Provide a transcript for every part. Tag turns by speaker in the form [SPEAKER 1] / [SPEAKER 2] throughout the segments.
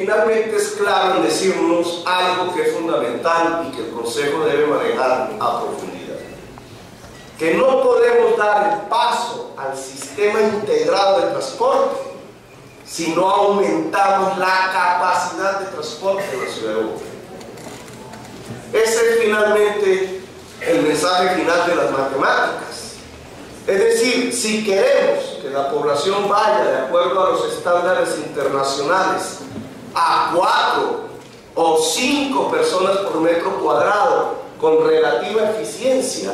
[SPEAKER 1] finalmente es claro en decirnos algo que es fundamental y que el Consejo debe manejar a profundidad: que no podemos dar el paso al sistema integrado de transporte si no aumentamos la capacidad de transporte en la ciudad de Bogotá. Ese es finalmente el mensaje final de las matemáticas. Es decir, si queremos que la población vaya de acuerdo a los estándares internacionales a 4 o 5 personas por metro cuadrado con relativa eficiencia,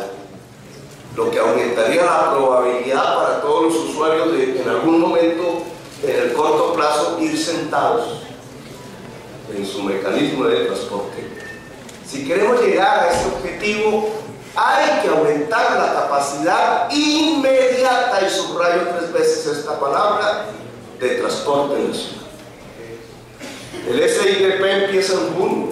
[SPEAKER 1] lo que aumentaría la probabilidad para todos los usuarios de en algún momento, en el corto plazo, ir sentados en su mecanismo de transporte. Si queremos llegar a ese objetivo, hay que aumentar la capacidad inmediata, y subrayo 3 veces esta palabra, de transporte en la ciudad. El SITP empieza en junio.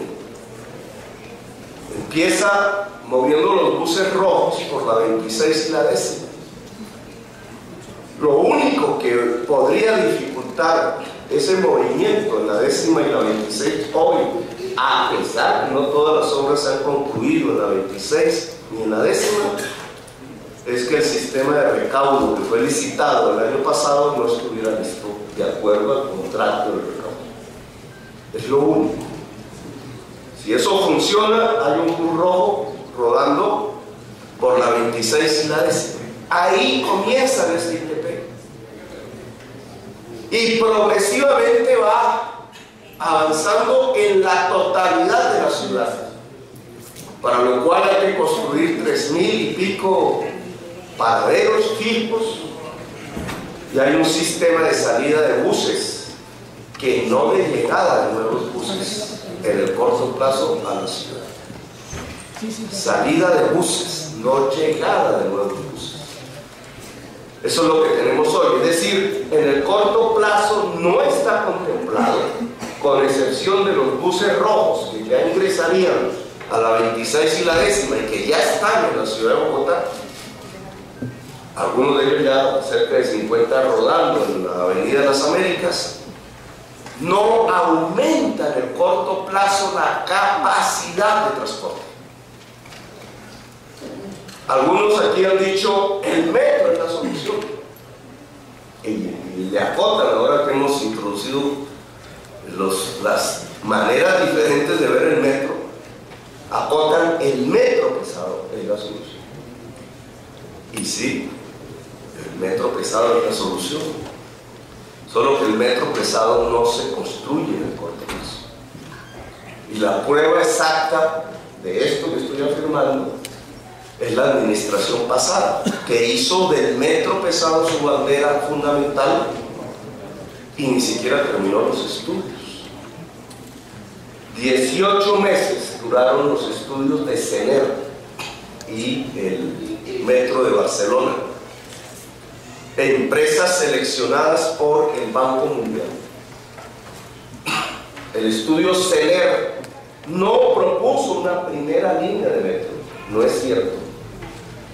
[SPEAKER 1] Empieza moviendo los buses rojos por la 26 y la 10ª. Lo único que podría dificultar ese movimiento en la 10ª y la 26 hoy, a pesar que no todas las obras se han concluido en la 26 ni en la 10ª, es que el sistema de recaudo que fue licitado el año pasado no estuviera listo de acuerdo al contrato de recaudo. Es lo único. Si eso funciona, hay un bus rojo rodando por la 26 y la 10ª. Ahí comienza el SITP. Y progresivamente va avanzando en la totalidad de la ciudad, para lo cual hay que construir 3.000 y pico paraderos fijos, y hay un sistema de salida de buses, que no de llegada de nuevos buses en el corto plazo a la ciudad. Salida de buses, no llegada de nuevos buses. Eso es lo que tenemos hoy. Es decir, en el corto plazo no está contemplado, con excepción de los buses rojos que ya ingresarían a la 26 y la 10ª y que ya están en la ciudad de Bogotá, algunos de ellos ya cerca de 50 rodando en la Avenida de las Américas, no aumenta en el corto plazo la capacidad de transporte. Algunos aquí han dicho el metro es la solución, y le acotan, ahora que hemos introducido las maneras diferentes de ver el metro, acotan el metro pesado es la solución. Y sí, el metro pesado es la solución, solo que el metro pesado no se construye en el corto plazo. Y la prueba exacta de esto que estoy afirmando es la administración pasada, que hizo del metro pesado su bandera fundamental y ni siquiera terminó los estudios. 18 meses duraron los estudios de CENER y el metro de Barcelona, empresas seleccionadas por el Banco Mundial. El estudio CENER no propuso una primera línea de metro, no es cierto.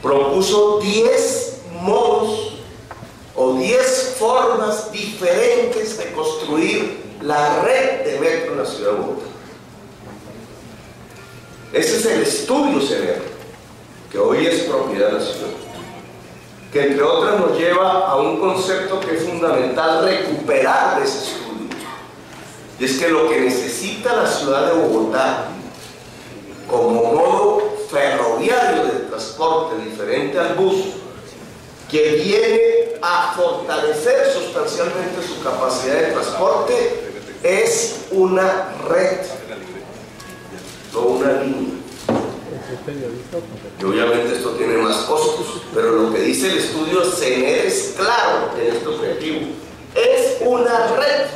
[SPEAKER 1] Propuso 10 modos o 10 formas diferentes de construir la red de metro en la ciudad de Bogotá. Ese es el estudio CENER, que hoy es propiedad de la ciudad, que entre otras nos lleva a un concepto que es fundamental recuperar de ese estudio, y es que lo que necesita la ciudad de Bogotá como modo ferroviario de transporte diferente al bus, que viene a fortalecer sustancialmente su capacidad de transporte, es una red, no una línea. Y obviamente esto tiene más costos, pero lo que dice el estudio CENER es claro en este objetivo: es una red.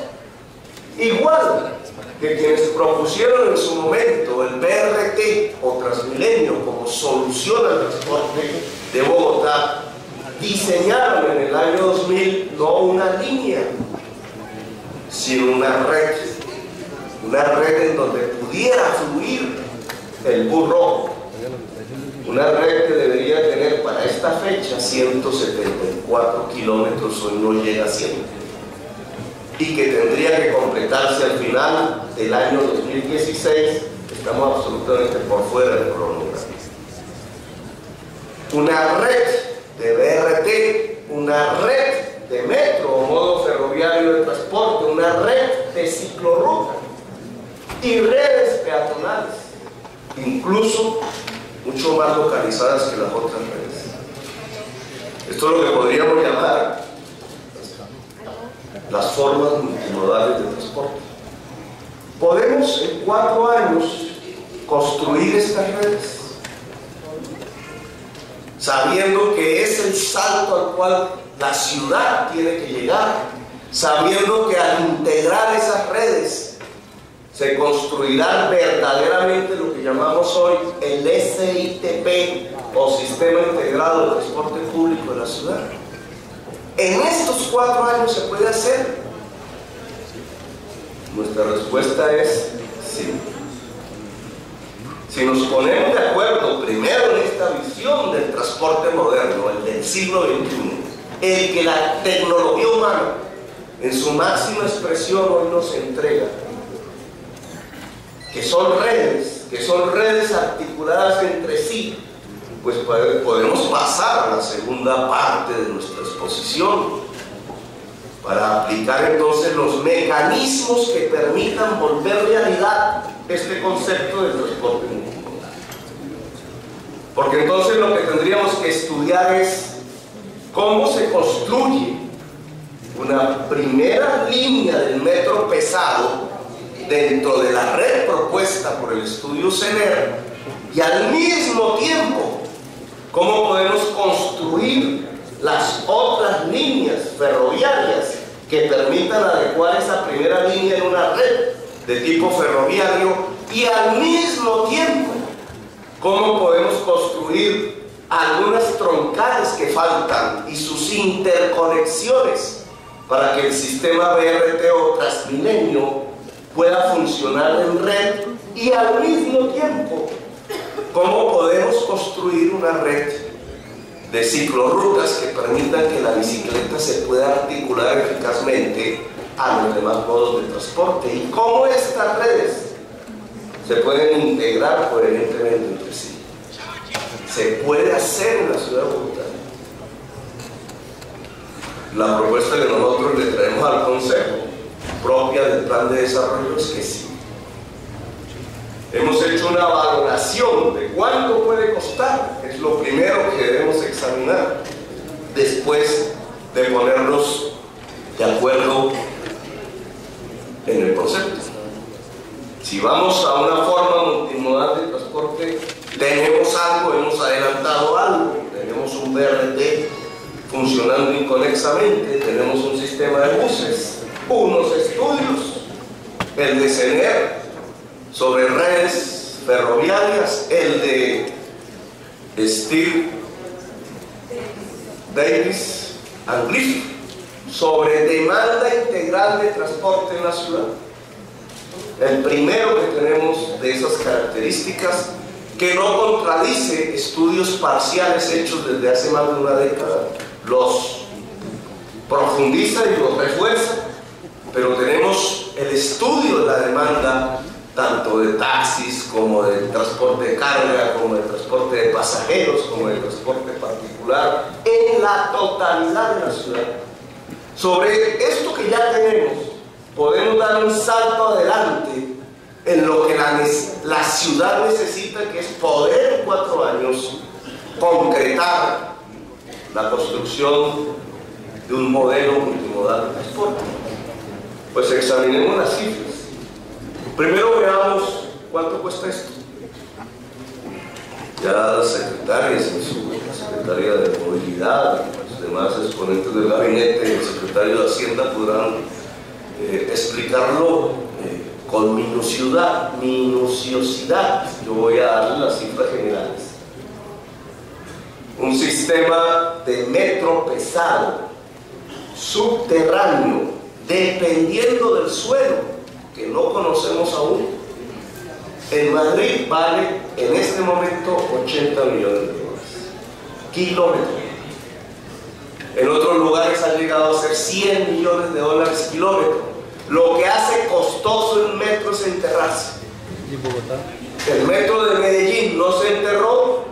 [SPEAKER 1] Igual que quienes propusieron en su momento el BRT o Transmilenio como solución al transporte de Bogotá, diseñaron en el año 2000 no una línea, sino una red en donde pudiera fluir el bus rojo, una red que debería tener para esta fecha 174 kilómetros, hoy no llega a 100. y que tendría que completarse al final del año 2016. Estamos absolutamente por fuera del cronograma. Una red de BRT, una red de metro o modo ferroviario de transporte, una red de ciclorruta y redes peatonales, incluso mucho más localizadas que las otras redes. Esto es lo que podríamos llamar las formas multimodales de transporte. Podemos en 4 años construir estas redes, sabiendo que es el salto al cual la ciudad tiene que llegar, sabiendo que al integrar esas redes se construirá verdaderamente lo que llamamos hoy el SITP o Sistema Integrado de Transporte Público de la ciudad. ¿En estos 4 años se puede hacer? Nuestra respuesta es sí. Si nos ponemos de acuerdo primero en esta visión del transporte moderno, el del siglo XXI, el que la tecnología humana en su máxima expresión hoy nos entrega, que son redes articuladas entre sí, pues podemos pasar a la segunda parte de nuestra exposición para aplicar entonces los mecanismos que permitan volver realidad este concepto del transporte multimodal. Porque entonces lo que tendríamos que estudiar es cómo se construye una primera línea del metro pesado dentro de la red propuesta por el estudio CENER, y al mismo tiempo cómo podemos construir las otras líneas ferroviarias que permitan adecuar esa primera línea en una red de tipo ferroviario, y al mismo tiempo cómo podemos construir algunas troncales que faltan y sus interconexiones para que el sistema BRT o Transmilenio pueda funcionar en red, y al mismo tiempo cómo podemos construir una red de ciclorrutas que permitan que la bicicleta se pueda articular eficazmente a los demás modos de transporte, y cómo estas redes se pueden integrar coherentemente entre sí. Se puede hacer en la ciudad de Bogotá. La propuesta que nosotros le traemos al Consejo, propia del plan de desarrollo, es que sí. Hemos hecho una valoración de cuánto puede costar, es lo primero que debemos examinar después de ponernos de acuerdo en el concepto. Si vamos a una forma multimodal de transporte, tenemos algo, hemos adelantado algo, tenemos un BRT funcionando inconexamente, tenemos un sistema de buses, unos estudios, el de CENER sobre redes ferroviarias, el de Steve Davis and Griffith sobre demanda integral de transporte en la ciudad. El primero que tenemos de esas características, que no contradice estudios parciales hechos desde hace más de una década, los profundiza y los refuerza, pero tenemos el estudio de la demanda tanto de taxis como de transporte de carga, como de transporte de pasajeros, como de transporte particular, en la totalidad de la ciudad. Sobre esto que ya tenemos, podemos dar un salto adelante en lo que la ciudad necesita, que es poder en 4 años concretar la construcción de un modelo multimodal de transporte. Pues examinemos las cifras. Primero veamos cuánto cuesta esto. Ya las secretarias en la Secretaría de Movilidad, los demás exponentes del gabinete y el secretario de Hacienda podrán explicarlo con minuciosidad. Yo voy a darle las cifras generales. Un sistema de metro pesado, subterráneo, dependiendo del suelo, que no conocemos aún, en Madrid vale en este momento 80 millones de dólares. Kilómetro. En otros lugares ha llegado a ser $100 millones kilómetro. Lo que hace costoso el metro es enterrarse.
[SPEAKER 2] ¿Y en Bogotá?
[SPEAKER 1] El metro de Medellín no se enterró,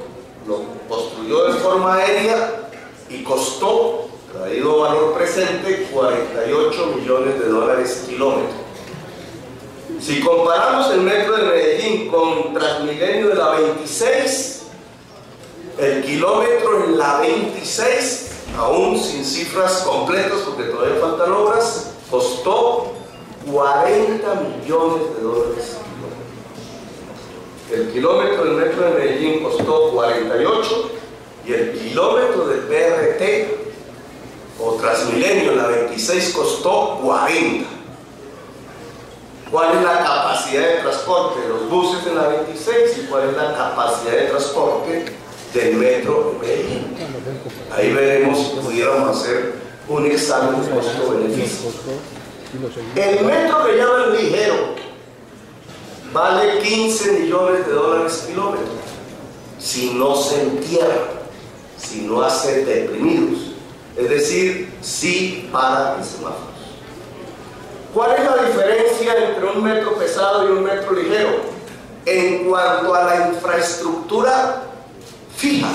[SPEAKER 1] lo construyó de forma aérea y costó, traído valor presente, $48 millones kilómetro. Si comparamos el metro de Medellín con Transmilenio de la 26, el kilómetro en la 26, aún sin cifras completas porque todavía faltan obras, costó $40 millones. El kilómetro del metro de Medellín costó 48 y el kilómetro del BRT o Transmilenio en la 26 costó 40. ¿Cuál es la capacidad de transporte de los buses en la 26 y cuál es la capacidad de transporte del metro de Medellín? Ahí veremos si pudiéramos hacer un examen costo-beneficio. El metro que llaman ligero vale $15 millones kilómetro si no se entierra, si no hace deprimidos, es decir, si para en semáforos. ¿Cuál es la diferencia entre un metro pesado y un metro ligero? En cuanto a la infraestructura fija,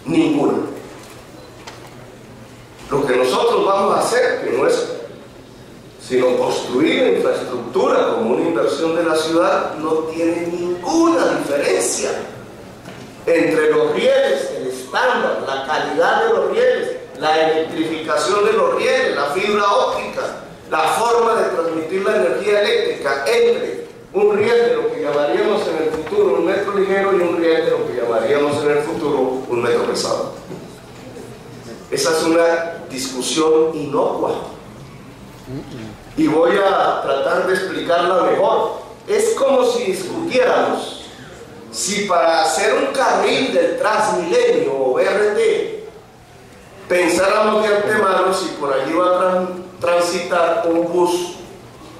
[SPEAKER 1] ninguna. Lo que nosotros vamos a hacer, que no es sino construir la infraestructura como una inversión de la ciudad, no tiene ninguna diferencia entre los rieles, el estándar, la calidad de los rieles, la electrificación de los rieles, la fibra óptica, la forma de transmitir la energía eléctrica entre un riel de lo que llamaríamos en el futuro un metro ligero y un riel de lo que llamaríamos en el futuro un metro pesado. Esa es una discusión inocua y voy a tratar de explicarla mejor. Es como si discutiéramos si para hacer un carril del Transmilenio o BRT pensáramos de antemano si por allí va a transitar un bus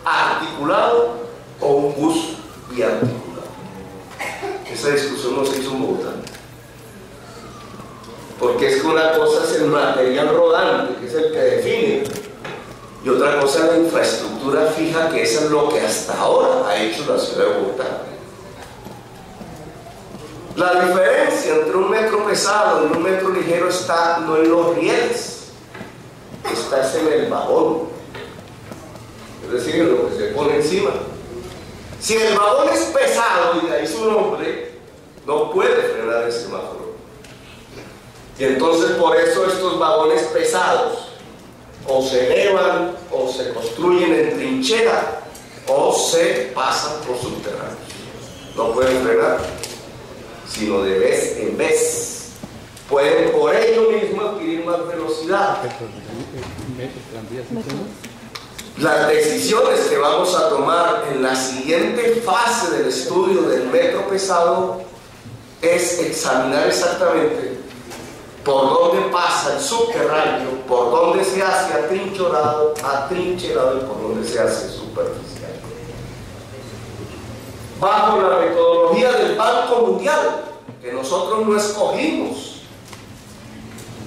[SPEAKER 1] articulado o un bus biarticulado. Esa discusión no se hizo en Bogotá, porque es que una cosa es el material rodante, que es el que define, y otra cosa es la infraestructura fija, que eso es lo que hasta ahora ha hecho la ciudad de Bogotá. La diferencia entre un metro pesado y un metro ligero está no en los rieles, está en el vagón, es decir, en lo que se pone encima. Si el vagón es pesado, y de ahí su nombre, no puede frenar el semáforo. Y entonces por eso estos vagones pesados o se elevan o se construyen en trinchera o se pasan por subterráneos. No pueden frenar, sino de vez en vez. Pueden por ello mismo adquirir más velocidad. Las decisiones que vamos a tomar en la siguiente fase del estudio del metro pesado es examinar exactamente por dónde pasa el subterráneo, por dónde se hace atrincherado y por dónde se hace superficial. Bajo la metodología del Banco Mundial, que nosotros no escogimos.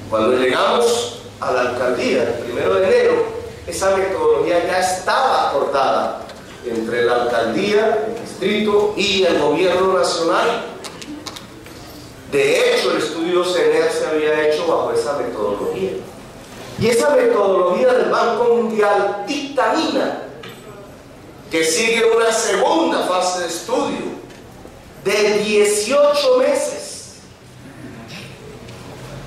[SPEAKER 1] Cuando llegamos a la alcaldía el 1 de enero, esa metodología ya estaba acordada entre la alcaldía, el distrito y el gobierno nacional. De hecho, el estudio CENER se había hecho bajo esa metodología. Y esa metodología del Banco Mundial dictamina que sigue una segunda fase de estudio de 18 meses,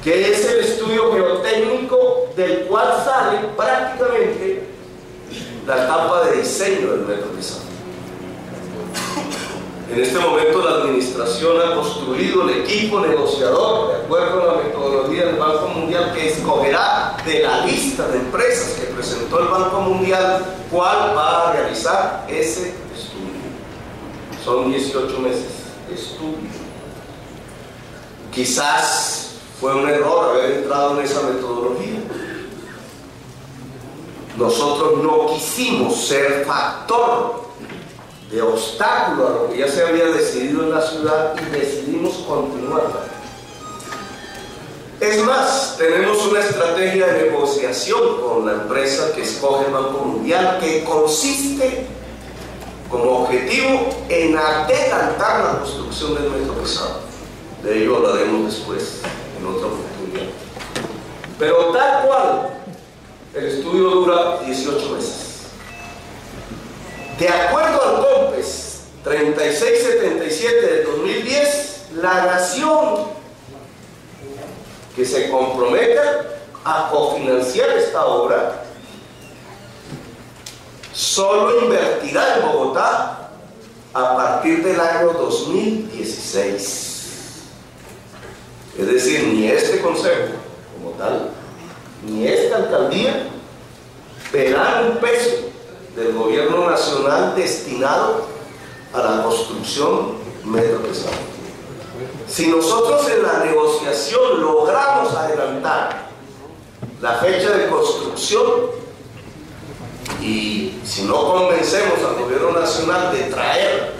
[SPEAKER 1] que es el estudio geotécnico, del cual sale prácticamente la etapa de diseño del metro pesado. En este momento la administración ha construido el equipo negociador de acuerdo a la metodología del Banco Mundial, que escogerá de la lista de empresas que presentó el Banco Mundial cuál va a realizar ese estudio. Son 18 meses de estudio. Quizás fue un error haber entrado en esa metodología. Nosotros no quisimos ser factor de obstáculo a lo que ya se había decidido en la ciudad y decidimos continuarla. Es más, tenemos una estrategia de negociación con la empresa que escoge el Banco Mundial, que consiste como objetivo en adelantar la construcción del metro pesado. De ello hablaremos después, en otra oportunidad. Pero tal cual, el estudio dura 18 meses. De acuerdo al COMPES 3677 del 2010, la nación que se compromete a cofinanciar esta obra solo invertirá en Bogotá a partir del año 2016. Es decir, ni este consejo como tal, ni esta alcaldía verán un peso del gobierno nacional destinado a la construcción metro pesado. Si nosotros en la negociación logramos adelantar la fecha de construcción, y si no convencemos al gobierno nacional de traer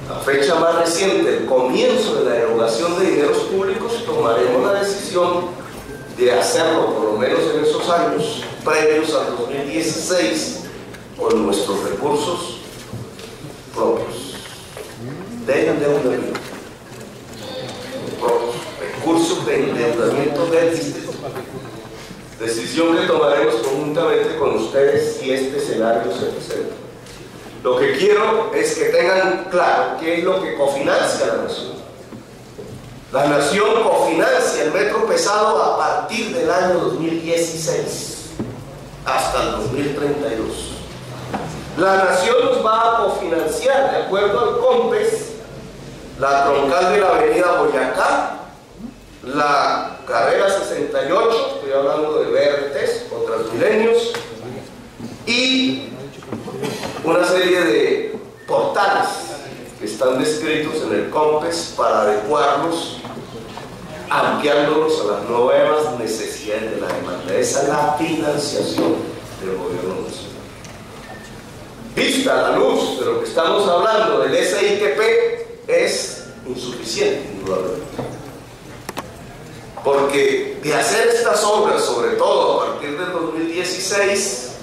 [SPEAKER 1] la fecha más reciente, el comienzo de la erogación de dineros públicos, tomaremos la decisión de hacerlo, por lo menos en esos años previos al 2016, con nuestros recursos propios de endeudamiento, recursos de endeudamiento del distrito. Decisión que tomaremos conjuntamente con ustedes si este escenario se presenta. Lo que quiero es que tengan claro qué es lo que cofinancia la nación. La nación cofinancia el metro pesado a partir del año 2016 hasta el 2032. La nación nos va a cofinanciar, de acuerdo al COMPES, la troncal de la avenida Boyacá, la carrera 68, estoy hablando de BRTs o Transmilenios, y una serie de portales que están descritos en el COMPES para adecuarlos, ampliándolos a las nuevas necesidades de la demanda. Esa es la financiación del gobierno nacional. Vista a la luz de lo que estamos hablando del SITP, es insuficiente, indudablemente. Porque de hacer estas obras, sobre todo a partir del 2016,